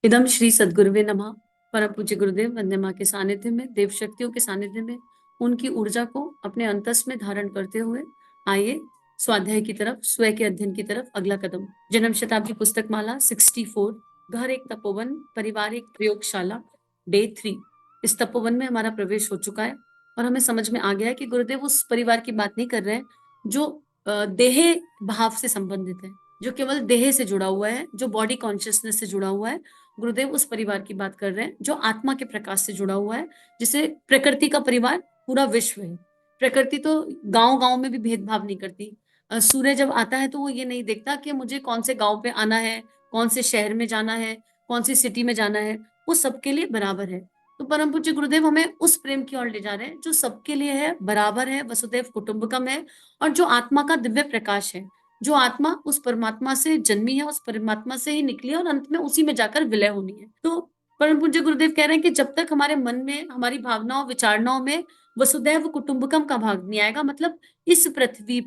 इदम श्री सद्गुरुवे नमः। परम पूज्य गुरुदेव वंदे माँ के सानिध्य में, देव शक्तियों के सानिध्य में, उनकी ऊर्जा को अपने अंतस में धारण करते हुए आइए स्वाध्याय की तरफ, स्वयं के अध्ययन की तरफ अगला कदम। जन्म शताब्दी पुस्तक माला 64, घर एक तपोवन, परिवार एक प्रयोगशाला, डे 3। इस तपोवन में हमारा प्रवेश हो चुका है और हमें समझ में आ गया है कि गुरुदेव उस परिवार की बात नहीं कर रहे हैं जो देह भाव से संबंधित है, जो केवल देह से जुड़ा हुआ है, जो बॉडी कॉन्शियसनेस से जुड़ा हुआ है। गुरुदेव उस परिवार की बात कर रहे हैं जो आत्मा के प्रकाश से जुड़ा हुआ है, जिसे प्रकृति का परिवार पूरा विश्व है। प्रकृति तो गांव गांव में भी भेदभाव नहीं करती। सूर्य जब आता है तो वो ये नहीं देखता कि मुझे कौन से गांव पे आना है, कौन से शहर में जाना है, कौन सी सिटी में जाना है। वो सबके लिए बराबर है। तो परम पूज्य गुरुदेव हमें उस प्रेम की ओर ले जा रहे हैं जो सबके लिए है, बराबर है, वसुदैव कुटुंबकम है, और जो आत्मा का दिव्य प्रकाश है। जो आत्मा उस परमात्मा से जन्मी है, उस परमात्मा से ही निकली है और अंत में उसी में जाकर विलय होनी है। तो परम पूज्य गुरुदेव कह रहे हैं कि जब तक हमारे मन में, हमारी भावनाओं विचारणाओं में वसुदैव कुटुंबकम का भाग नहीं आएगा, मतलब इस पृथ्वी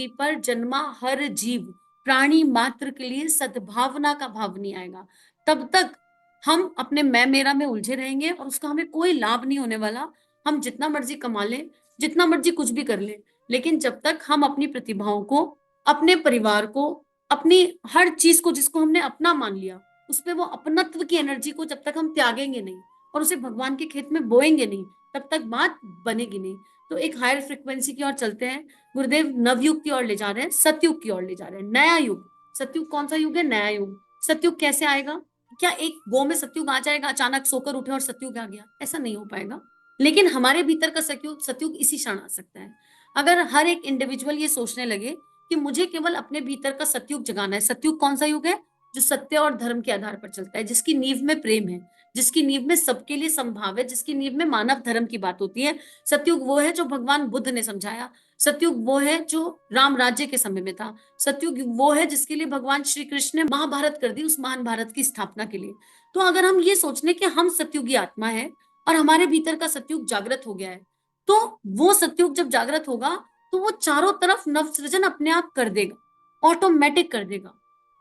पर जन्मा हर जीव प्राणी मात्र के लिए सद्भावना का भाव नहीं आएगा, तब तक हम अपने मैं मेरा में उलझे रहेंगे और उसका हमें कोई लाभ नहीं होने वाला। हम जितना मर्जी कमा लें, जितना मर्जी कुछ भी कर लें, लेकिन जब तक हम अपनी प्रतिभाओं को, अपने परिवार को, अपनी हर चीज को जिसको हमने अपना मान लिया, उसमें वो अपनत्व की एनर्जी को जब तक हम त्यागेंगे नहीं और उसे भगवान के खेत में बोएंगे नहीं, तब तक बात बनेगी नहीं। तो एक हायर फ्रिक्वेंसी की ओर चलते हैं। गुरुदेव नवयुग की ओर ले जा रहे हैं, सतयुग की ओर ले जा रहे हैं, नया युग। सतयुग कौन सा युग है? नया युग। सतयुग कैसे आएगा? क्या एक गो में सतयुग आ जाएगा, अचानक सोकर उठे और सतयुग आ गया? ऐसा नहीं हो पाएगा। लेकिन हमारे भीतर का सतयुग सतयुग इसी क्षण आ सकता है, अगर हर एक इंडिविजुअल ये सोचने लगे कि मुझे केवल अपने भीतर का सतयुग जगाना है। सतयुग कौन सा युग है? जो सत्य और धर्म के आधार पर चलता है, जिसकी नींव में प्रेम है, जिसकी नींव में सबके लिए संभाव है, जिसकी नींव में मानव धर्म की बात होती है। सतयुग वो है जो भगवान बुद्ध ने समझाया। सतयुग वो है जो राम राज्य के समय में था। सतयुग वो है जिसके लिए भगवान श्री कृष्ण ने महाभारत कर दी, उस महान भारत की स्थापना के लिए। तो अगर हम ये सोच लें कि हम सतयुगी आत्मा है और हमारे भीतर का सतयुग जागृत हो गया है, तो वो सतयुग जब जागृत होगा तो वो चारों तरफ नवसृजन अपने आप कर देगा, ऑटोमेटिक कर देगा।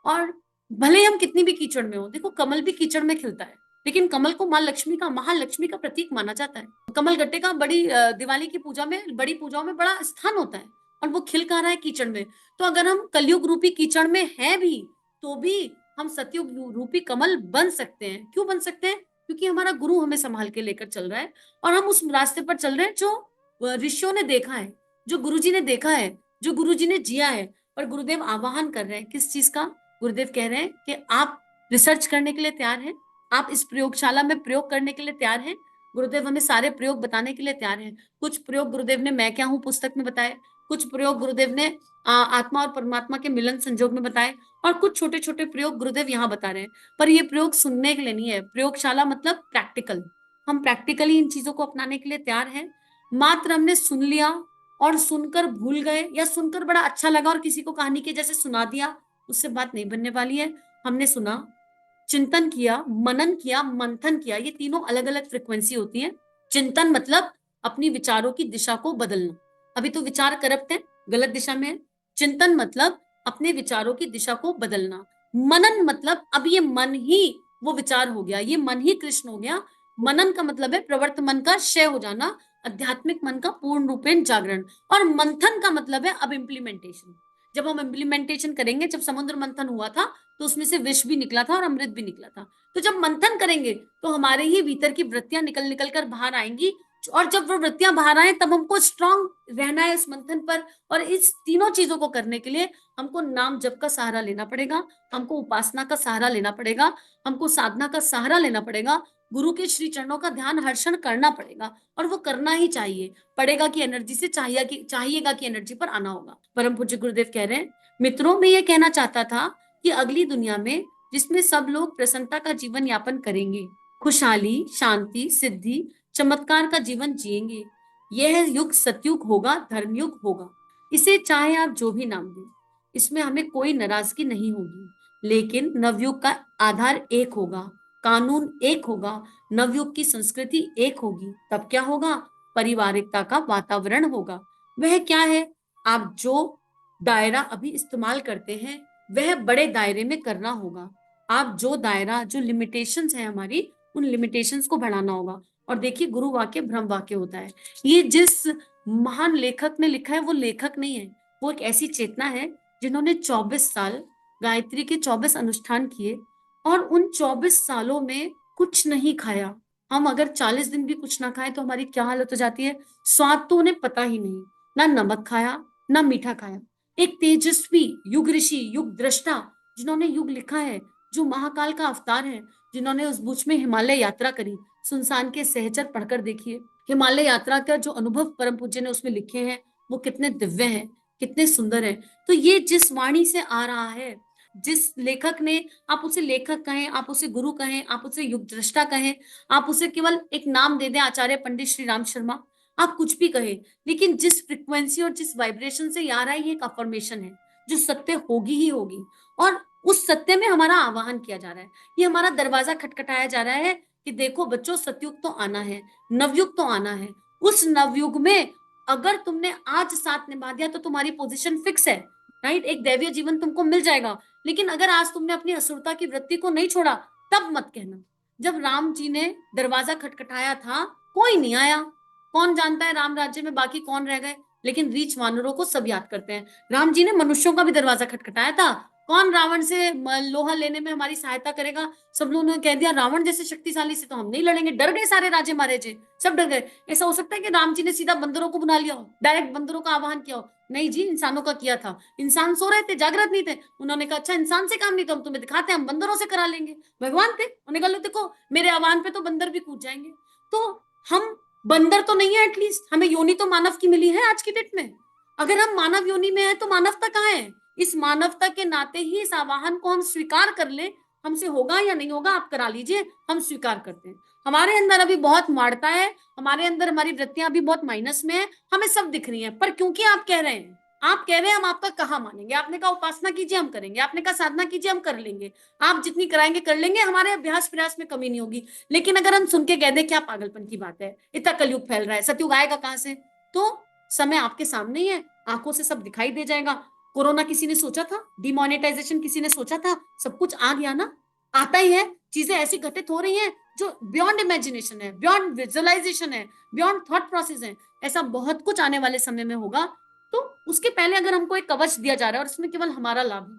और भले हम कितनी भी कीचड़ में हो, देखो कमल भी कीचड़ में खिलता है, लेकिन कमल को माँ लक्ष्मी का, महालक्ष्मी का प्रतीक माना जाता है। कमल गट्टे का बड़ी दिवाली की पूजा में, बड़ी पूजाओं में बड़ा स्थान होता है, और वो खिल कहाँ रहा है? कीचड़ में। तो अगर हम कलयुग रूपी कीचड़ में हैं भी, तो भी हम सतयुग रूपी कमल बन सकते हैं। क्यों बन सकते हैं? क्योंकि हमारा गुरु हमें संभाल के लेकर चल रहा है और हम उस रास्ते पर चल रहे हैं जो ऋषियों ने देखा है, जो गुरुजी ने देखा है, जो गुरुजी ने जिया है। और गुरुदेव आह्वान कर रहे हैं किस चीज का? गुरुदेव कह रहे हैं कि आप रिसर्च करने के लिए तैयार हैं, आप इस प्रयोगशाला में प्रयोग करने के लिए तैयार हैं। गुरुदेव हमें सारे प्रयोग बताने के लिए तैयार हैं। कुछ प्रयोग गुरुदेव ने मैं क्या हूं पुस्तक में बताए, कुछ प्रयोग गुरुदेव ने आत्मा और परमात्मा के मिलन संजोग में बताए, और कुछ छोटे छोटे प्रयोग गुरुदेव यहाँ बता रहे हैं। पर ये प्रयोग सुनने के लिए नहीं है। प्रयोगशाला मतलब प्रैक्टिकल। हम प्रैक्टिकली इन चीजों को अपनाने के लिए तैयार हैं। मात्र हमने सुन लिया और सुनकर भूल गए, या सुनकर बड़ा अच्छा लगा और किसी को कहानी के जैसे सुना दिया, उससे बात नहीं बनने वाली है। हमने सुना, चिंतन किया, मनन किया, मंथन किया, ये तीनों अलग अलग फ्रिक्वेंसी होती है। चिंतन मतलब अपनी विचारों की दिशा को बदलना। अभी तो विचार करप्ट है, गलत दिशा में है। चिंतन मतलब अपने विचारों की दिशा को बदलना। मनन मतलब अब ये मन ही वो विचार हो गया, ये मन ही कृष्ण हो गया। मनन का मतलब है प्रवर्त मन का क्षय हो जाना, आध्यात्मिक मन का पूर्ण रूपेण जागरण। और मंथन का मतलब है अब इम्प्लीमेंटेशन। जब हम इम्प्लीमेंटेशन करेंगे, जब समुद्र मंथन हुआ था तो उसमें से विष भी निकला था और अमृत भी निकला था। तो जब मंथन करेंगे तो हमारे ही भीतर की वृत्तियां निकल निकल कर बाहर आएंगी, और जब वो वृत्तियां बाहर आए तब हमको स्ट्रांग रहना है इस मंथन पर। और इस तीनों चीजों को करने के लिए हमको नाम जप का सहारा लेना पड़ेगा, हमको उपासना का सहारा लेना पड़ेगा, हमको साधना का सहारा लेना पड़ेगा, गुरु के श्री चरणों का ध्यान हर क्षण करना पड़ेगा। और वो करना ही चाहिए, पड़ेगा की एनर्जी से, चाहिएगा की एनर्जी पर आना होगा। परम पूज्य गुरुदेव कह रहे हैं, मित्रों में ये कहना चाहता था कि अगली दुनिया में, जिसमें सब लोग प्रसन्नता का जीवन यापन करेंगे, खुशहाली, शांति, सिद्धि, चमत्कार का जीवन जिएंगे, यह युग सतयुग होगा, धर्मयुग होगा। इसे चाहे आप जो भी नाम दें, इसमें हमें कोई नाराजगी नहीं होगी। लेकिन नवयुग का आधार एक होगा, कानून एक होगा, नवयुग की संस्कृति एक होगी। तब क्या होगा? पारिवारिकता का वातावरण होगा। वह क्या है? आप जो दायरा अभी इस्तेमाल करते हैं, वह बड़े दायरे में करना होगा। आप जो दायरा, जो लिमिटेशंस है हमारी, उन लिमिटेशंस को बढ़ाना होगा। और देखिए, गुरु वाक्य ब्रह्म वाक्य होता है। ये जिस महान लेखक ने लिखा है वो लेखक नहीं है, वो एक ऐसी चेतना है जिन्होंने 24 साल गायत्री के 24 अनुष्ठान किए, और उन 24 सालों में कुछ नहीं खाया। हम अगर 40 दिन भी कुछ ना खाए तो हमारी क्या हालत हो जाती है। स्वाद तो उन्हें पता ही नहीं, ना नमक खाया ना मीठा खाया। एक तेजस्वी युग ऋषि, युग दृष्टा, जिन्होंने युग लिखा है, जो महाकाल का अवतार है, जिन्होंने उस बीच में हिमालय यात्रा करी। सुनसान के सहचर पढ़कर देखिए, हिमालय यात्रा का जो अनुभव परम पूज्य ने उसमें लिखे हैं, वो कितने दिव्य हैं, कितने सुंदर हैं। तो ये जिस वाणी से आ रहा है, जिस लेखक ने, आप उसे लेखक कहें, आप उसे गुरु कहें, आप उसे युग दृष्टा कहें, आप उसे केवल एक नाम दे दें, आचार्य पंडित श्री राम शर्मा, आप कुछ भी कहें, लेकिन जिस फ्रिक्वेंसी और जिस वाइब्रेशन से ये आ रहा है, ये एक अफर्मेशन है जो सत्य होगी ही होगी। और उस सत्य में हमारा आवाहन किया जा रहा है, ये हमारा दरवाजा खटखटाया जा रहा है कि देखो बच्चों, सतयुग तो आना है, नवयुग तो आना है। उस नवयुग में अगर तुमने आज साथ निभा दिया तो तुम्हारी पोजीशन फिक्स है, राइट, एक दैवीय जीवन तुमको मिल जाएगा। लेकिन अगर आज तुमने अपनी असुरता की वृत्ति को नहीं छोड़ा, तब मत कहना। जब राम जी ने दरवाजा खटखटाया था, कोई नहीं आया। कौन जानता है राम राज्य में बाकी कौन रह गए, लेकिन रीच वानरों को सब याद करते हैं। राम जी ने मनुष्यों का भी दरवाजा खटखटाया था। कौन रावण से लोहा लेने में हमारी सहायता करेगा। सब लोगों ने कह दिया रावण जैसे शक्तिशाली से तो हम नहीं लड़ेंगे, डर गए सारे राजे महाराजे, सब डर गए। ऐसा हो सकता है कि राम जी ने सीधा बंदरों को बुला लिया हो, डायरेक्ट बंदरों का आह्वान किया हो। नहीं जी, इंसानों का किया था। इंसान सो रहे थे, जागृत नहीं थे। उन्होंने कहा अच्छा, इंसान से काम नहीं तो हम तुम्हें दिखाते हैं, हम बंदरों से करा लेंगे। भगवान थे, उन्होंने कहा लो देखो, मेरे आह्वान पे तो बंदर भी कूद जाएंगे। तो हम बंदर तो नहीं है, एटलीस्ट हमें योनि तो मानव की मिली है आज की डेट में। अगर हम मानव योनि में है तो मानवता कहाँ है। इस मानवता के नाते ही इस आवाहन को हम स्वीकार कर ले। हमसे होगा या नहीं होगा आप करा लीजिए, हम स्वीकार करते हैं। हमारे अंदर अभी बहुत मारता है, हमारे अंदर हमारी वृत्तियां अभी बहुत माइनस में है, हमें सब दिख रही हैं। पर क्योंकि आप कह रहे हैं, आप कह रहे हैं, हम आपका कहाँ मानेंगे। आपने कहा उपासना कीजिए, हम करेंगे। आपने कहा साधना कीजिए, हम कर लेंगे। आप जितनी कराएंगे कर लेंगे, हमारे अभ्यास प्रयास में कमी नहीं होगी। लेकिन अगर हम सुन के कह दें क्या पागलपन की बात है, इतना कलयुग फैल रहा है, सतयुग आएगा कहां से, तो समय आपके सामने ही है, आंखों से सब दिखाई दे जाएगा। कोरोना किसी ने सोचा था, डिमोनेटाइजेशन किसी ने सोचा था, सब कुछ आ गया ना, आता ही है। चीजें ऐसी घटित हो रही हैं जो बियॉन्ड इमेजिनेशन है, बियॉन्ड विजुअलाइजेशन है, बियॉन्ड थॉट प्रोसेस है। ऐसा बहुत कुछ आने वाले समय में होगा। तो उसके पहले अगर हमको एक कवच दिया जा रहा है और उसमें केवल हमारा लाभ है,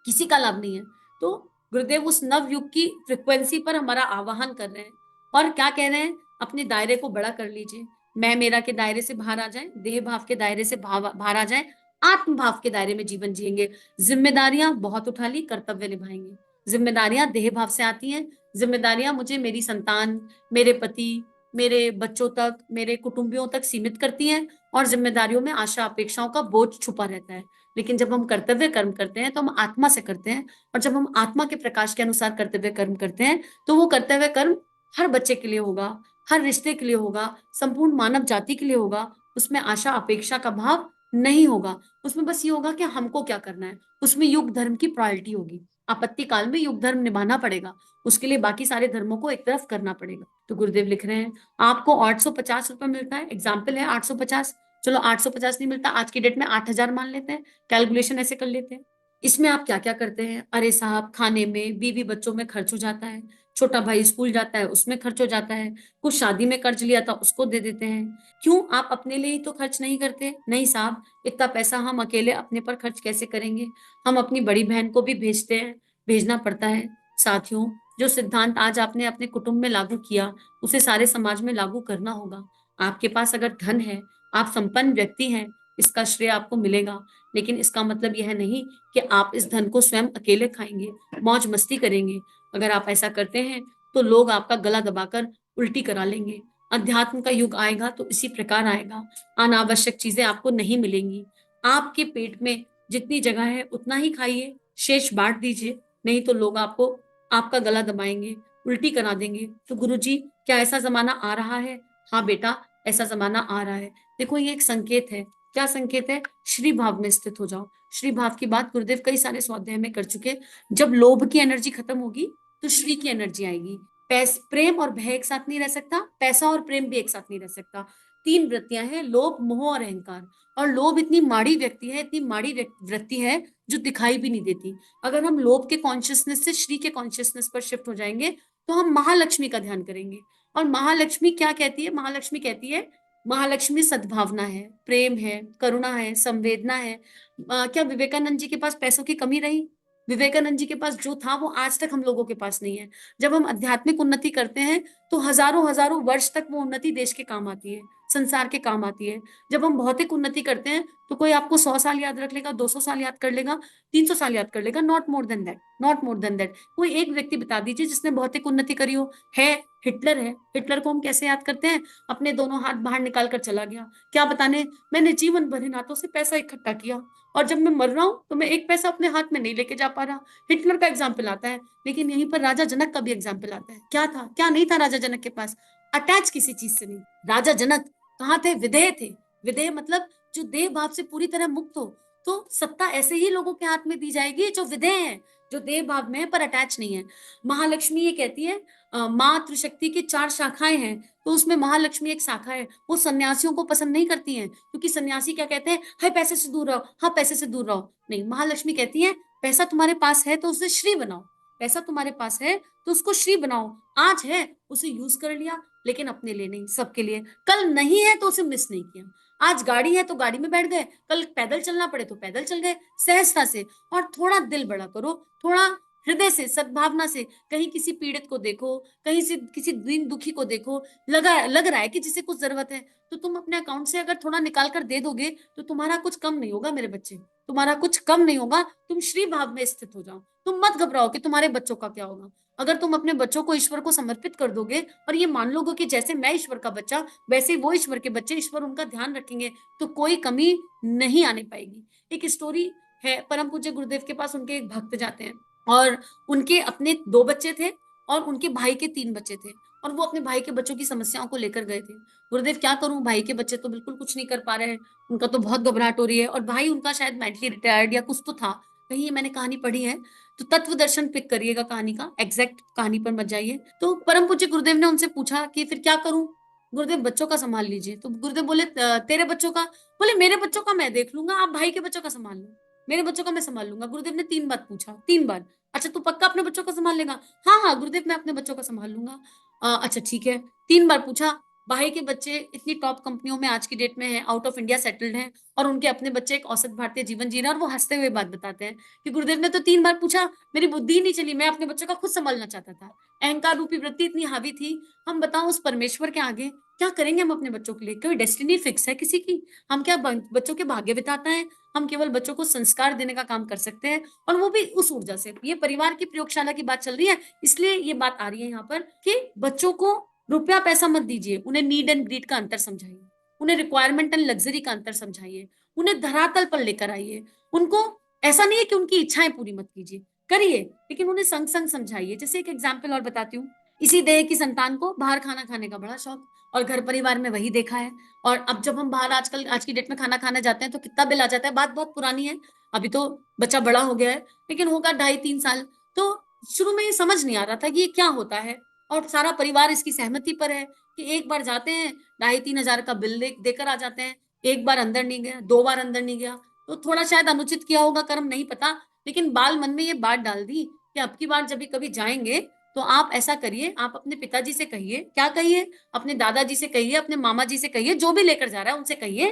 किसी का लाभ नहीं है, तो गुरुदेव उस नव युग की फ्रिक्वेंसी पर हमारा आवाहन कर रहे हैं। और क्या कह रहे हैं, अपने दायरे को बड़ा कर लीजिए। मैं मेरा के दायरे से बाहर आ जाए, देह भाव के दायरे से बाहर आ जाए, आत्म भाव के दायरे में जीवन जिएंगे। जिम्मेदारियां बहुत उठा ली, कर्तव्य निभाएंगे। जिम्मेदारियां देह भाव से आती हैं। जिम्मेदारियां मुझे मेरी संतान, मेरे पति, मेरे बच्चों तक, मेरे कुटुंबियों तक सीमित करती हैं। और जिम्मेदारियों में आशा अपेक्षाओं का बोझ छुपा रहता है। लेकिन जब हम कर्तव्य कर्म करते हैं तो हम आत्मा से करते हैं। और जब हम आत्मा के प्रकाश के अनुसार कर्तव्य कर्म करते हैं तो वो कर्तव्य कर्म हर बच्चे के लिए होगा, हर रिश्ते के लिए होगा, संपूर्ण मानव जाति के लिए होगा। उसमें आशा अपेक्षा का भाव नहीं होगा। उसमें बस ये होगा कि हमको क्या करना है। उसमें युग धर्म की प्रायोरिटी होगी। आपत्ति काल में युग धर्म निभाना पड़ेगा, उसके लिए बाकी सारे धर्मों को एक तरफ करना पड़ेगा। तो गुरुदेव लिख रहे हैं आपको 850 रुपए मिलता है, एग्जाम्पल है 850। चलो 850 नहीं मिलता, आज की डेट में 8000 मान लेते हैं, कैलकुलेशन ऐसे कर लेते हैं। इसमें आप क्या क्या करते हैं। अरे साहब, खाने में, बीवी बच्चों में खर्च हो जाता है, छोटा भाई स्कूल जाता है उसमें खर्च हो जाता है, कुछ शादी में कर्ज लिया था उसको दे देते हैं। क्यों आप अपने लिए ही तो खर्च नहीं करते। नहीं साहब, इतना पैसा हम अकेले अपने पर खर्च कैसे करेंगे। हम अपनी बड़ी बहन को भी भेजते हैं, भेजना पड़ता है। साथियों, जो सिद्धांत आज आपने अपने कुटुंब में लागू किया, उसे सारे समाज में लागू करना होगा। आपके पास अगर धन है, आप संपन्न व्यक्ति हैं, इसका श्रेय आपको मिलेगा। लेकिन इसका मतलब यह नहीं कि आप इस धन को स्वयं अकेले खाएंगे, मौज मस्ती करेंगे। अगर आप ऐसा करते हैं तो लोग आपका गला दबाकर उल्टी करा लेंगे। अध्यात्म का युग आएगा तो इसी प्रकार आएगा। अनावश्यक चीजें आपको नहीं मिलेंगी। आपके पेट में जितनी जगह है उतना ही खाइए, शेष बांट दीजिए। नहीं तो लोग आपको, आपका गला दबाएंगे, उल्टी करा देंगे। तो गुरुजी, क्या ऐसा जमाना आ रहा है। हाँ बेटा, ऐसा जमाना आ रहा है। देखो, ये एक संकेत है। क्या संकेत है। श्री भाव में स्थित हो जाओ। श्री भाव की बात गुरुदेव कई सारे स्वाध्याय में कर चुके। जब लोभ की एनर्जी खत्म होगी तो श्री की एनर्जी आएगी। प्रेम और भय एक साथ नहीं रह सकता, पैसा और प्रेम भी एक साथ नहीं रह सकता। तीन वृत्तियां हैं, लोभ, मोह और अहंकार। और लोभ इतनी माड़ी व्यक्ति है, इतनी माड़ी वृत्ति है जो दिखाई भी नहीं देती। अगर हम लोभ के कॉन्शियसनेस से श्री के कॉन्शियसनेस पर शिफ्ट हो जाएंगे तो हम महालक्ष्मी का ध्यान करेंगे। और महालक्ष्मी क्या कहती है? महालक्ष्मी कहती है, महालक्ष्मी सद्भावना है, प्रेम है, करुणा है, संवेदना है। क्या विवेकानंद जी के पास पैसों की कमी रही? विवेकानंद जी के पास जो था वो आज तक हम लोगों के पास नहीं है। जब हम आध्यात्मिक उन्नति करते हैं तो हजारों हजारों वर्ष तक वो उन्नति देश के काम आती है, संसार के काम आती है। जब हम भौतिक उन्नति करते हैं तो कोई आपको 100 साल याद रख लेगा, 200 साल याद कर लेगा, 300 साल याद कर लेगा, not more than that, not more than that. कोई एक व्यक्ति बता दीजिए जिसने भौतिक उन्नति करी हो। है, हिटलर है। हिटलर को हम कैसे याद करते हैं? अपने दोनों हाथ बाहर निकाल कर चला गया, क्या बताने, मैंने जीवन भर इन हाथों से पैसा इकट्ठा किया और जब मैं मर रहा हूं तो मैं एक पैसा अपने हाथ में नहीं लेके जा पा रहा। हिटलर का एग्जाम्पल आता है। लेकिन यहीं पर राजा जनक का भी एग्जाम्पल आता है। क्या था, क्या नहीं था राजा जनक के पास? अटैच किसी चीज से नहीं। राजा जनक कहाँ थे? विधेय थे। विधेय मतलब जो देह भाव से पूरी तरह मुक्त हो। तो सत्ता ऐसे ही लोगों के हाथ में दी जाएगी जो विधेय है, जो देह भाव में है पर अटैच नहीं है। महालक्ष्मी ये कहती है, मातृ शक्ति की 4 शाखाएं हैं, तो उसमें महालक्ष्मी एक शाखा है। वो सन्यासियों को पसंद नहीं करती हैं, क्योंकि सन्यासी क्या कहते हैं? हाय पैसे से दूर रहो, हाँ पैसे से दूर रहो। नहीं, महालक्ष्मी कहती है पैसा तुम्हारे पास है तो उसे श्री बनाओ। पैसा तुम्हारे पास है तो उसको श्री बनाओ। आज है, उसे यूज कर लिया, लेकिन अपने लिए नहीं, सबके लिए। कल नहीं है तो उसे मिस नहीं किया। आज गाड़ी है तो गाड़ी में बैठ गए, कल पैदल चलना पड़े तो पैदल चल गए, सहजता से। और थोड़ा दिल बड़ा करो, थोड़ा हृदय से, सद्भावना से। कहीं किसी पीड़ित को देखो, कहीं से किसी दीन दुखी को देखो, लग रहा है कि जिसे कुछ जरूरत है, तो तुम अपने अकाउंट से अगर थोड़ा निकाल कर दे दोगे तो तुम्हारा कुछ कम नहीं होगा मेरे बच्चे, तुम्हारा कुछ कम नहीं होगा। तुम श्री भाव में स्थित हो जाओ। तुम मत घबराओ कि तुम्हारे बच्चों का क्या होगा। अगर तुम अपने बच्चों को ईश्वर को समर्पित कर दोगे और ये मान लोगे कि जैसे मैं ईश्वर का बच्चा वैसे वो ईश्वर के बच्चे, ईश्वर उनका ध्यान रखेंगे, तो कोई कमी नहीं आने पाएगी। एक स्टोरी है, परम पूज्य गुरुदेव के पास उनके एक भक्त जाते हैं और उनके अपने 2 बच्चे थे और उनके भाई के 3 बच्चे थे। और वो अपने भाई के बच्चों की समस्याओं को लेकर गए थे। गुरुदेव क्या करूं, भाई के बच्चे तो बिल्कुल कुछ नहीं कर पा रहे हैं, उनका तो बहुत घबराहट हो रही है। और भाई उनका शायद मेंटली रिटायर्ड या कुछ तो था, कहीं ये मैंने कहानी पढ़ी है। तो तत्व दर्शन पिक करिएगा कहानी का, एग्जैक्ट कहानी पर मत जाइए। तो परम पूज्य गुरुदेव ने उनसे पूछा कि फिर क्या करूं? गुरुदेव बच्चों का संभाल लीजिए। तो गुरुदेव बोले तेरे बच्चों का? बोले मेरे बच्चों का मैं देख लूंगा, आप भाई के बच्चों का संभाल लो। मेरे बच्चों का मैं संभाल लूंगा। गुरुदेव ने 3 बार पूछा, 3 बार। अच्छा तू पक्का अपने बच्चों का संभाल लेगा? हाँ हाँ गुरुदेव, मैं अपने बच्चों का संभाल लूंगा। अच्छा ठीक है। 3 बार पूछा। भाई के बच्चे इतनी टॉप कंपनियों में आज की डेट में है, आउट ऑफ इंडिया सेटल्ड हैं, और उनके अपने बच्चे एक औसत भारतीय जीवन जी रहे हैं। और वो हंसते हुए बात बताते हैं कि गुरुदेव ने तो 3 बार पूछा, मेरी बुद्धि ही नहीं चली, मैं अपने बच्चों का खुद संभालना चाहता था। अहंकार रूपी वृत्ति इतनी हावी थी। हम बताओ उस परमेश्वर के आगे क्या करेंगे हम अपने बच्चों के लिए? कोई डेस्टिनी फिक्स है किसी की? हम क्या बच्चों के भाग्य विधाता है? हम केवल बच्चों को संस्कार देने का काम कर सकते हैं, और वो भी उस ऊर्जा से। ये परिवार की प्रयोगशाला की बात चल रही है, इसलिए ये बात आ रही है यहाँ पर कि बच्चों को रुपया पैसा मत दीजिए, उन्हें नीड एंड ग्रीड का अंतर समझाइए, उन्हें रिक्वायरमेंट एंड लग्जरी का अंतर समझाइए, उन्हें धरातल पर लेकर आइए। उनको ऐसा नहीं है कि उनकी इच्छाएं पूरी मत कीजिए, करिए, लेकिन उन्हें संग संग समझाइए। जैसे एक एग्जाम्पल और बताती हूँ। इसी देह की संतान को बाहर खाना खाने का बड़ा शौक, और घर परिवार में वही देखा है। और अब जब हम बाहर आजकल आज की डेट में खाना खाने जाते हैं तो कितना बिल आ जाता है। बात बहुत पुरानी है, अभी तो बच्चा बड़ा हो गया है, लेकिन होगा 2.5-3 साल। तो शुरू में ये समझ नहीं आ रहा था कि ये क्या होता है, और सारा परिवार इसकी सहमति पर है कि एक बार जाते हैं, 2.5-3 हजार का बिल देकर आ जाते हैं। एक बार अंदर नहीं गया, 2 बार अंदर नहीं गया, तो थोड़ा शायद अनुचित किया होगा कर्म, नहीं पता। लेकिन बाल मन में ये बात डाल दी कि अब की बार जब भी कभी जाएंगे तो आप ऐसा करिए, आप अपने पिताजी से कहिए, क्या कहिए, अपने दादाजी से कहिए, अपने मामा जी से कहिए, जो भी लेकर जा रहा है उनसे कहिए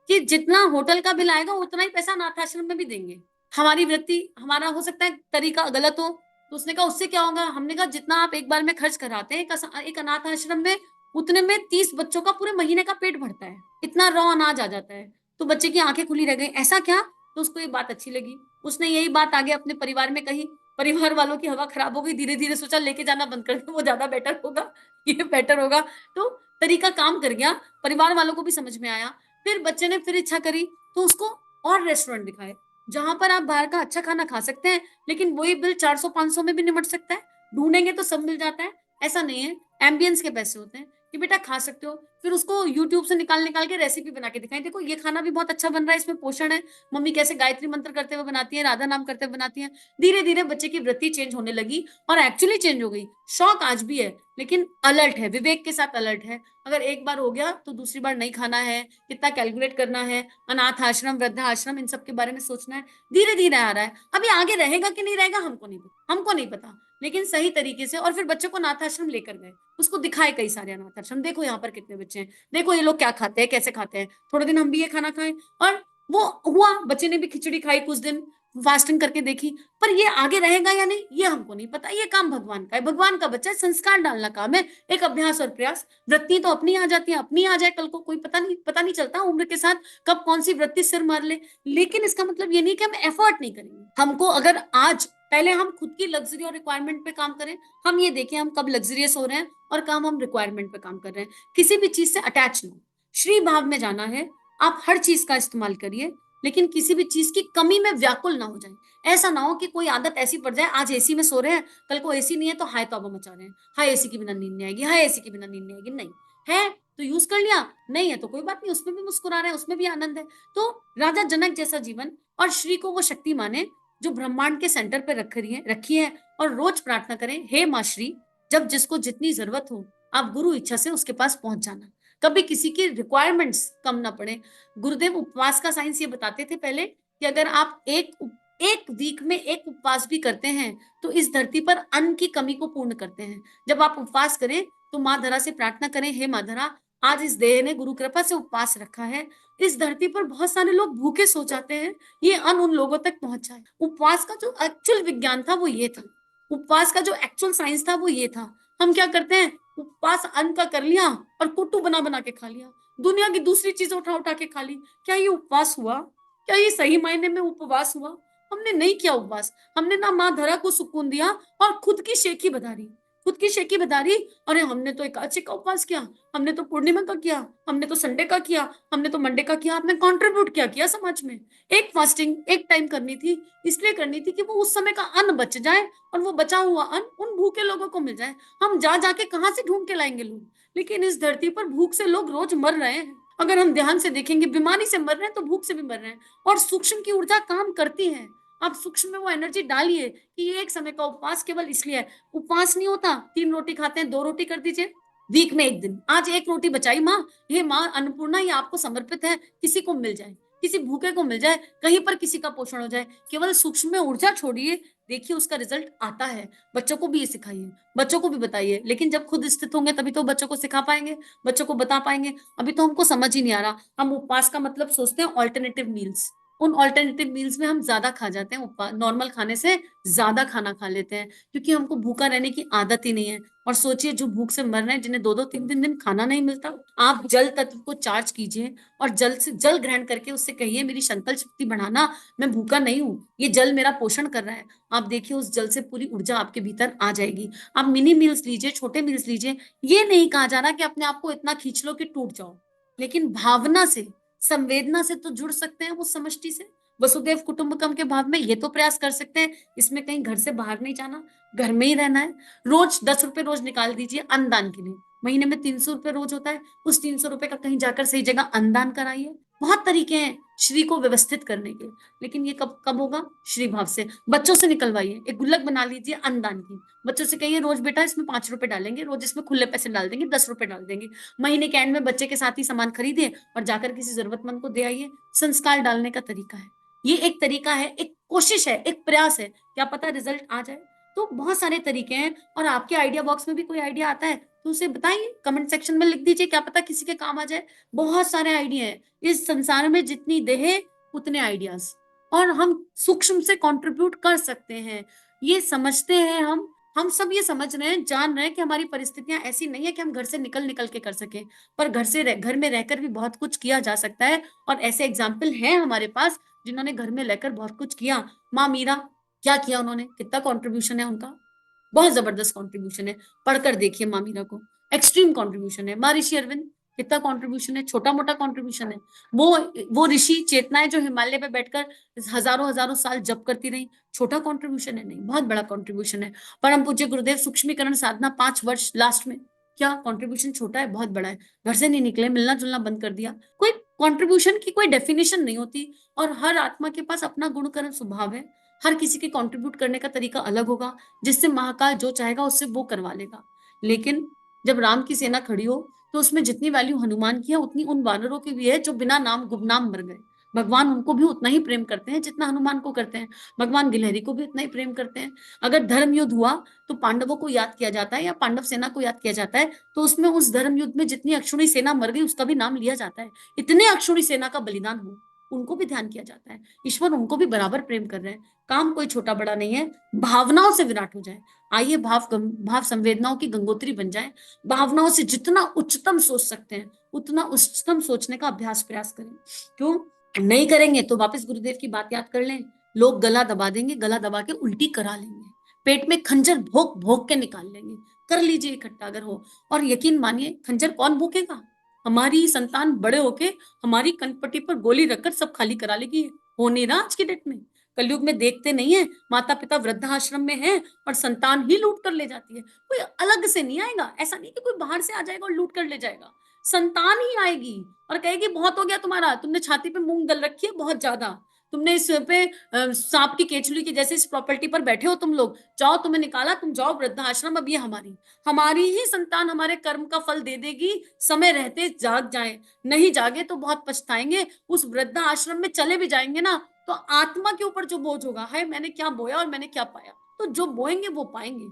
कि जितना होटल का बिल आएगा उतना ही पैसा अनाथ आश्रम में भी देंगे। हमारी वृत्ति, हमारा हो सकता है तरीका गलत हो। तो उसने कहा उससे क्या होगा? हमने कहा जितना आप एक बार में खर्च कराते हैं एक अनाथ आश्रम में, उतने में 30 बच्चों का पूरे महीने का पेट भरता है, इतना रॉ अनाज आ जाता है। तो बच्चे की आंखें खुली रह गई, ऐसा क्या? तो उसको ये बात अच्छी लगी, उसने यही बात आगे अपने परिवार में कही। परिवार वालों की हवा खराब हो गई, धीरे धीरे सोचा लेके जाना बंद कर दो, वो ज्यादा बेटर होगा, ये बेटर होगा। तो तरीका काम कर गया, परिवार वालों को भी समझ में आया। फिर बच्चे ने फिर इच्छा करी तो उसको और रेस्टोरेंट दिखाए जहां पर आप बाहर का अच्छा खाना खा सकते हैं, लेकिन वही बिल 400-500 में भी निमट सकता है। ढूंढेंगे तो सब मिल जाता है, ऐसा नहीं है। एम्बियंस के पैसे होते हैं, कि बेटा खा सकते हो। फिर उसको यूट्यूब से निकाल निकाल के रेसिपी बना के दिखाएं, देखो ये खाना भी बहुत अच्छा बन रहा है, इसमें पोषण है, मम्मी कैसे गायत्री मंत्र करते हुए बनाती है, राधा नाम करते हुए बनाती है। धीरे धीरे बच्चे की वृत्ति चेंज होने लगी और एक्चुअली चेंज हो गई। शौक आज भी है लेकिन अलर्ट है, विवेक के साथ अलर्ट है। अगर एक बार हो गया तो दूसरी बार नहीं खाना है, कितना कैलकुलेट करना है, अनाथ आश्रम वृद्धाश्रम इन सब के बारे में सोचना है। धीरे धीरे आ रहा है, अभी आगे रहेगा कि नहीं रहेगा हमको नहीं पता, लेकिन सही तरीके से। और फिर बच्चों को अनाथ आश्रम लेकर गए, उसको दिखाए कई सारे अनाथ आश्रम, देखो यहाँ पर कितने बच्चे हैं, देखो ये लोग क्या खाते हैं, कैसे खाते हैं, थोड़े दिन हम भी ये खाना खाएं। और वो हुआ, बच्चे ने भी खिचड़ी खाई, कुछ दिन फास्टिंग करके देखी। पर ये आगे रहेगा या नहीं ये हमको नहीं पता, ये काम भगवान का है, भगवान का बच्चा है, संस्कार डालना काम है, एक अभ्यास और प्रयास। वृत्ति तो अपनी आ जाती है, अपनी आ जाए कल को, कोई पता नहीं चलता उम्र के साथ कब कौन सी वृत्ति सिर मार ले। लेकिन इसका मतलब ये नहीं कि हम एफर्ट नहीं करेंगे। हमको अगर आज पहले हम खुद की लग्जरी और रिक्वायरमेंट पे काम करें, हम ये देखें हम कब लग्जरियस हो रहे हैं और काम हम रिक्वायरमेंट पे काम कर रहे हैं, किसी भी चीज से अटैच ना हो, श्री भाव में जाना है। आप हर चीज का इस्तेमाल करिए लेकिन किसी भी चीज की कमी में व्याकुल ना हो जाए। ऐसा ना हो कि कोई आदत ऐसी पड़ जाए, आज एसी में सो रहे हैं, कल को एसी नहीं है तो हाय तौबा मचा रहे हैं, हाय एसी के बिना नींद नहीं आएगी, हाय एसी के बिना नींद नहीं आएगी। नहीं है तो यूज कर लिया, नहीं है तो कोई बात नहीं, उसमें भी मुस्कुरा रहे हैं, उसमें भी आनंद है। तो राजा जनक जैसा जीवन, और श्री को वो शक्ति माने जो ब्रह्मांड के सेंटर पर रखी है और रोज प्रार्थना करें, हे माँ श्री, जब जिसको जितनी जरूरत हो आप गुरु इच्छा से उसके पास पहुंच जाना, कभी किसी की रिक्वायरमेंट्स कम ना पड़े। गुरुदेव उपवास का साइंस ये बताते थे पहले कि अगर आप एक वीक में एक उपवास भी करते हैं तो इस धरती पर अन्न की कमी को पूर्ण करते हैं। जब आप उपवास करें तो माँ धरा से प्रार्थना करें, हे माँ धरा, आज इस देह ने गुरु कृपा से उपवास रखा है, इस धरती पर बहुत सारे लोग भूखे सो जाते हैं, ये अन्न उन लोगों तक पहुंच जाए। उपवास का जो एक्चुअल विज्ञान था वो ये था, उपवास का जो एक्चुअल साइंस था वो ये था। हम क्या करते हैं, उपवास अन्न का कर लिया और कुट्टू बना बना के खा लिया, दुनिया की दूसरी चीज उठा उठा के खा ली। क्या ये उपवास हुआ? क्या ये सही मायने में उपवास हुआ? हमने नहीं किया उपवास, हमने ना माँ धरा को सुकून दिया और खुद की शेखी बधारी, खुद की शेखी बधारी। अरे हमने तो एकादशी का उपवास किया, हमने तो पूर्णिमा का किया, हमने तो संडे का किया, हमने तो मंडे का किया। आपने कंट्रीब्यूट क्या किया समाज में? एक फास्टिंग एक टाइम करनी थी, इसलिए करनी थी कि वो उस समय का अन्न बच जाए और वो बचा हुआ अन्न उन भूखे लोगों को मिल जाए। हम जा जाके कहाँ से ढूंढ के लाएंगे लोग? लेकिन इस धरती पर भूख से लोग रोज मर रहे हैं। अगर हम ध्यान से देखेंगे, बीमारी से मर रहे हैं तो भूख से भी मर रहे हैं। और सूक्ष्म की ऊर्जा काम करती है, आप सूक्ष्म में वो एनर्जी डालिए कि ये एक समय का उपवास केवल इसलिए है। उपवास नहीं होता 3 रोटी खाते हैं 2 रोटी कर दीजिए, वीक में एक दिन, आज एक रोटी बचाई माँ, ये माँ अन्नपूर्णा ये आपको समर्पित है, किसी को मिल जाए, किसी भूखे को मिल जाए, कहीं पर किसी का पोषण हो जाए। केवल सूक्ष्म में ऊर्जा छोड़िए, देखिए उसका रिजल्ट आता है। बच्चों को भी ये सिखाइए, बच्चों को भी बताइए, लेकिन जब खुद स्थित होंगे तभी तो बच्चों को सिखा पाएंगे, बच्चों को बता पाएंगे। अभी तो हमको समझ ही नहीं आ रहा, हम उपवास का मतलब सोचते हैं ऑल्टरनेटिव मील्स, उन ऑल्टरनेटिव मील्स में हम ज्यादा खा जाते हैं, नॉर्मल खाने से ज्यादा खाना खा लेते हैं, क्योंकि हमको भूखा रहने की आदत ही नहीं है। और सोचिए जो भूख से मर रहे हैं, जिन्हें 2-2 3 दिन खाना नहीं मिलता, आप जल तत्व को चार्ज कीजिए और जल से जल ग्रहण करके उससे कहिए मेरी संकल्प शक्ति बढ़ाना, मैं भूखा नहीं हूँ, ये जल मेरा पोषण कर रहा है। आप देखिए उस जल से पूरी ऊर्जा आपके भीतर आ जाएगी। आप मिनी मील्स लीजिए, छोटे मील्स लीजिए, ये नहीं कहा जा रहा कि अपने आप को इतना खींच लो कि टूट जाओ, लेकिन भावना से, संवेदना से तो जुड़ सकते हैं उस समष्टि से, वसुदेव कुटुंबकम के भाव में ये तो प्रयास कर सकते हैं। इसमें कहीं घर से बाहर नहीं जाना, घर में ही रहना है। रोज 10 रुपए रोज निकाल दीजिए अन्नदान के लिए, महीने में 300 रुपए रोज होता है, उस 300 रुपए का कहीं जाकर सही जगह अन्नदान कराइए। बहुत तरीके हैं श्री को व्यवस्थित करने के, लेकिन ये कब कब होगा? श्री भाव से। बच्चों से निकलवाइए, एक गुल्लक बना लीजिए अन्नदान की, बच्चों से कहिए रोज बेटा इसमें 5 रुपए डालेंगे, रोज इसमें खुले पैसे डाल देंगे, 10 रुपए डाल देंगे, महीने के एंड में बच्चे के साथ ही सामान खरीदिए और जाकर किसी जरूरतमंद को दे आइए। संस्कार डालने का तरीका है ये, एक तरीका है, एक कोशिश है, एक प्रयास है, क्या पता रिजल्ट आ जाए। तो बहुत सारे तरीके हैं, और आपके आइडिया बॉक्स में भी कोई आइडिया आता है तो उसे बताइए, कमेंट सेक्शन में लिख दीजिए, क्या पता किसी के काम आ जाए। बहुत सारे आइडिया हैं इस संसार में, जितनी देह उतने आइडियाज, और हम सूक्ष्म से कंट्रीब्यूट कर सकते हैं। ये समझते हैं हम सब ये समझ रहे हैं, जान रहे हैं कि हमारी परिस्थितियां ऐसी नहीं है कि हम घर से निकल निकल के कर सके, पर घर में रहकर भी बहुत कुछ किया जा सकता है। और ऐसे एग्जाम्पल हैं हमारे पास जिन्होंने घर में रहकर बहुत कुछ किया। माँ मीरा, क्या किया उन्होंने, कितना कंट्रीब्यूशन है उनका, बहुत जबरदस्त कंट्रीब्यूशन है। पढ़कर देखिए माँ मीरा को, एक्सट्रीम कंट्रीब्यूशन है। माँ ऋषि अरविंद, कितना कंट्रीब्यूशन है, छोटा मोटा कंट्रीब्यूशन है। वो वो ऋषि चेतनाएं जो हिमालय पे बैठकर हजारों हजारों साल जप करती रही, छोटा कंट्रीब्यूशन है? नहीं, बहुत बड़ा कंट्रीब्यूशन है। परम पूज्य गुरुदेव सूक्ष्मीकरण साधना 5 वर्ष लास्ट में क्या कंट्रीब्यूशन छोटा है, बहुत बड़ा है, घर से नहीं निकले, मिलना जुलना बंद कर दिया, कोई कंट्रीब्यूशन की कोई डेफिनेशन नहीं होती। और हर आत्मा के पास अपना गुण कर्म स्वभाव है, हर किसी के कंट्रीब्यूट करने का तरीका अलग होगा, जिससे महाकाल जो चाहेगा उससे वो करवा लेगा। लेकिन जब राम की सेना खड़ी हो, तो उसमें जितनी वैल्यू हनुमान की है उतनी उन वानरों की भी है जो बिना नाम गुमनाम मर गए। भगवान उनको भी उतना ही प्रेम करते हैं जितना हनुमान को करते हैं। भगवान गिलहरी को भी उतना ही प्रेम करते हैं। अगर धर्म युद्ध हुआ तो पांडवों को याद किया जाता है या पांडव सेना को याद किया जाता है, तो उसमें उस धर्म युद्ध में जितनी अक्षुणी सेना मर गई उसका भी नाम लिया जाता है। इतने अक्षुणी सेना का बलिदान हो, उनको भी ध्यान किया जाता है। ईश्वर उनको भी बराबर प्रेम कर रहे हैं। काम कोई छोटा बड़ा नहीं है, भावनाओं से विराट हो जाए। आइए भाव संवेदनाओं की गंगोत्री बन जाए। भावनाओं से जितना उच्चतम सोच सकते हैं उतना उच्चतम सोचने का अभ्यास प्रयास करें। क्यों नहीं करेंगे तो वापस गुरुदेव की बात याद कर लें, लोग गला दबा देंगे, गला दबा के उल्टी करा लेंगे, पेट में खंजर भोंक भोंक के निकाल लेंगे। कर लीजिए इकट्ठा अगर हो। और यकीन मानिए खंजर कौन भोंकेगा? हमारी संतान बड़े होके हमारी कनपट्टी पर गोली रखकर सब खाली करा लेगी। हो नहीं रहा आज की डेट में। कलयुग में देखते नहीं है, माता पिता वृद्धाश्रम में हैं और संतान ही लूट कर ले जाती है। कोई अलग से नहीं आएगा, ऐसा नहीं कि कोई बाहर से आ जाएगा और लूट कर ले जाएगा। संतान ही आएगी और कहेगी बहुत हो गया तुम्हारा, तुमने छाती पे मूंग दल रखी है बहुत ज्यादा, तुमने इस पे सांप की केचुली की जैसे इस प्रॉपर्टी पर बैठे हो तुम लोग, जाओ तुम्हें निकाला, तुम जाओ वृद्धाश्रम, अब ये हमारी हमारी ही संतान हमारे कर्म का फल दे देगी। समय रहते जाग जाए, नहीं जागे तो बहुत पछताएंगे। उस वृद्धाश्रम में चले भी जाएंगे ना तो आत्मा के ऊपर जो बोझ होगा, है मैंने क्या बोया और मैंने क्या पाया। तो जो बोएंगे वो पाएंगे।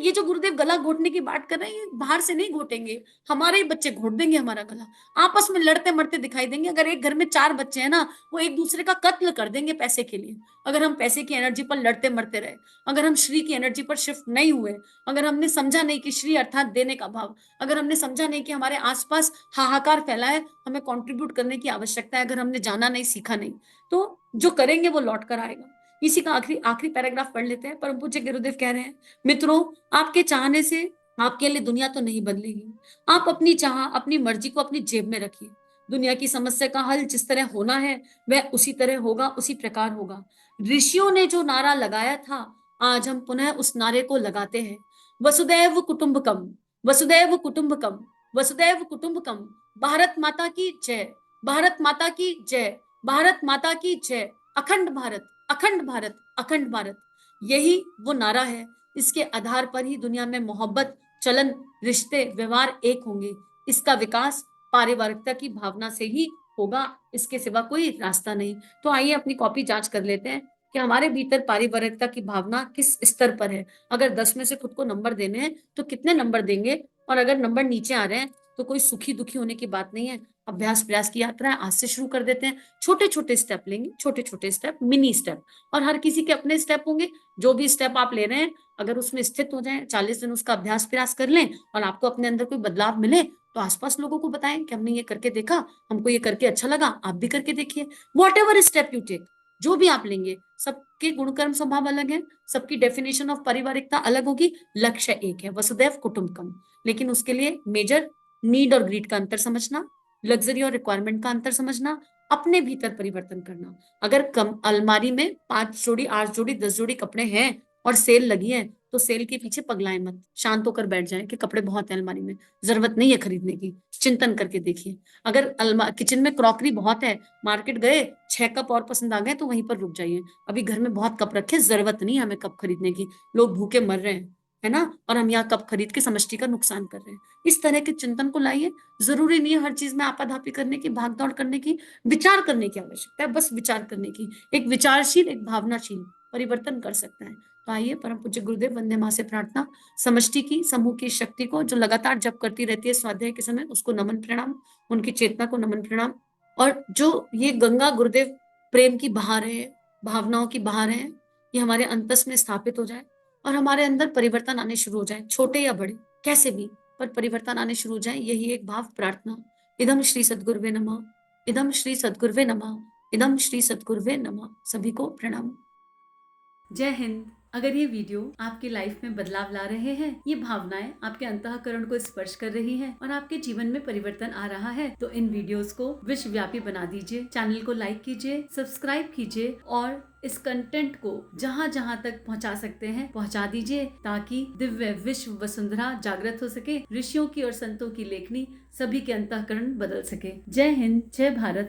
ये जो गुरुदेव गला घोटने की बात कर रहे हैं, ये बाहर से नहीं घोटेंगे, हमारे ही बच्चे घोट देंगे हमारा गला। आपस में लड़ते मरते दिखाई देंगे। अगर एक घर में 4 बच्चे हैं ना, वो एक दूसरे का कत्ल कर देंगे पैसे के लिए। अगर हम पैसे की एनर्जी पर लड़ते मरते रहे, अगर हम श्री की एनर्जी पर शिफ्ट नहीं हुए, अगर हमने समझा नहीं कि श्री अर्थात देने का भाव, अगर हमने समझा नहीं कि हमारे आसपास हाहाकार फैला है, हमें कंट्रीब्यूट करने की आवश्यकता है, अगर हमने जाना नहीं सीखा नहीं, तो जो करेंगे वो लौट कर आएगा। इसी का आखिरी आखिरी पैराग्राफ पढ़ लेते हैं। परम पूज्य गुरुदेव कह रहे हैं, मित्रों, आपके चाहने से आपके लिए दुनिया तो नहीं बदलेगी। आप अपनी चाह, अपनी मर्जी को अपनी जेब में रखिए। दुनिया की समस्या का हल जिस तरह होना है वह उसी तरह होगा, उसी प्रकार होगा। ऋषियों ने जो नारा लगाया था, आज हम पुनः उस नारे को लगाते हैं। वसुदैव कुटुंबकम, वसुदैव कुटुंबकम, वसुदैव कुटुंबकम। भारत माता की जय, भारत माता की जय, भारत माता की जय। अखंड भारत, अखंड भारत, अखंड भारत। यही वो नारा है। इसके आधार पर ही दुनिया में मोहब्बत, चलन, रिश्ते, व्यवहार एक होंगे। इसका विकास पारिवारिकता की भावना से ही होगा, इसके सिवा कोई रास्ता नहीं। तो आइए अपनी कॉपी जांच कर लेते हैं कि हमारे भीतर पारिवारिकता की भावना किस स्तर पर है। अगर 10 में से खुद को नंबर देने हैं तो कितने नंबर देंगे? और अगर नंबर नीचे आ रहे हैं तो कोई सुखी दुखी होने की बात नहीं है। अभ्यास प्रयास की यात्रा है, आज से शुरू कर देते हैं। छोटे छोटे स्टेप लेंगे, छोटे छोटे स्टेप, मिनी स्टेप। और हर किसी के अपने स्टेप होंगे। जो भी स्टेप आप ले रहे हैं, अगर उसमें स्थित हो जाए, 40 दिन उसका अभ्यास प्रयास कर लें और आपको अपने अंदर कोई बदलाव मिले तो आसपास लोगों को बताएं कि हमने ये करके देखा, हमको ये करके अच्छा लगा, आप भी करके देखिए। Whatever step you take, जो भी आप लेंगे, सबके गुणकर्म स्वभाव अलग है, सबकी डेफिनेशन ऑफ पारिवारिकता अलग होगी। लक्ष्य एक है, वसुदैव कुटुंबकम। लेकिन उसके लिए मेजर नीड और ग्रीड का अंतर समझना, लग्जरी और रिक्वायरमेंट का अंतर समझना, अपने भीतर परिवर्तन करना। अगर कम अलमारी में 5 जोड़ी, 8 जोड़ी, 10 जोड़ी कपड़े हैं और सेल लगी है, तो सेल के पीछे पगलाएं मत, शांत होकर बैठ जाएं कि कपड़े बहुत हैं अलमारी में, जरूरत नहीं है खरीदने की। चिंतन करके देखिए। अगर किचन में क्रॉकरी बहुत है, मार्केट गए, 6 कप और पसंद आ गए तो वहीं पर रुक जाइए। अभी घर में बहुत कप रखे, जरूरत नहीं है हमें कप खरीदने की, लोग भूखे मर रहे हैं, है ना, और हम यहाँ कप खरीद के समष्टि का नुकसान कर रहे हैं। इस तरह के चिंतन को लाइए। जरूरी नहीं है हर चीज में आपाधापी करने की, भागदौड़ करने की। विचार करने की आवश्यकता है, बस विचार करने की। एक विचारशील, एक भावनाशील परिवर्तन कर सकता है। तो आइए परम पूज्य गुरुदेव वंदे मां से प्रार्थना, समष्टि की, समूह की शक्ति को जो लगातार जप करती रहती है स्वाध्याय के समय, उसको नमन प्रणाम, उनकी चेतना को नमन प्रणाम। और जो ये गंगा गुरुदेव प्रेम की बहार है, भावनाओं की बहार है, ये हमारे अंतस में स्थापित हो जाए और हमारे अंदर परिवर्तन आने शुरू हो जाए, छोटे या बड़े, कैसे भी, पर परिवर्तन आने शुरू हो जाए। यही एक भाव प्रार्थना। इदम श्री सद्गुरुवे नमः, इदम श्री सद्गुरुवे नमः, इदम श्री सद्गुरुवे नमः। सभी को प्रणाम। जय हिंद। अगर ये वीडियो आपकी लाइफ में बदलाव ला रहे हैं, ये भावनाएं आपके अंतःकरण को स्पर्श कर रही हैं और आपके जीवन में परिवर्तन आ रहा है, तो इन वीडियोस को विश्वव्यापी बना दीजिए। चैनल को लाइक कीजिए, सब्सक्राइब कीजिए और इस कंटेंट को जहाँ जहाँ तक पहुँचा सकते हैं पहुँचा दीजिए, ताकि दिव्य विश्व वसुंधरा जागृत हो सके, ऋषियों की और संतों की लेखनी सभी के अंतःकरण बदल सके। जय हिंद, जय भारत।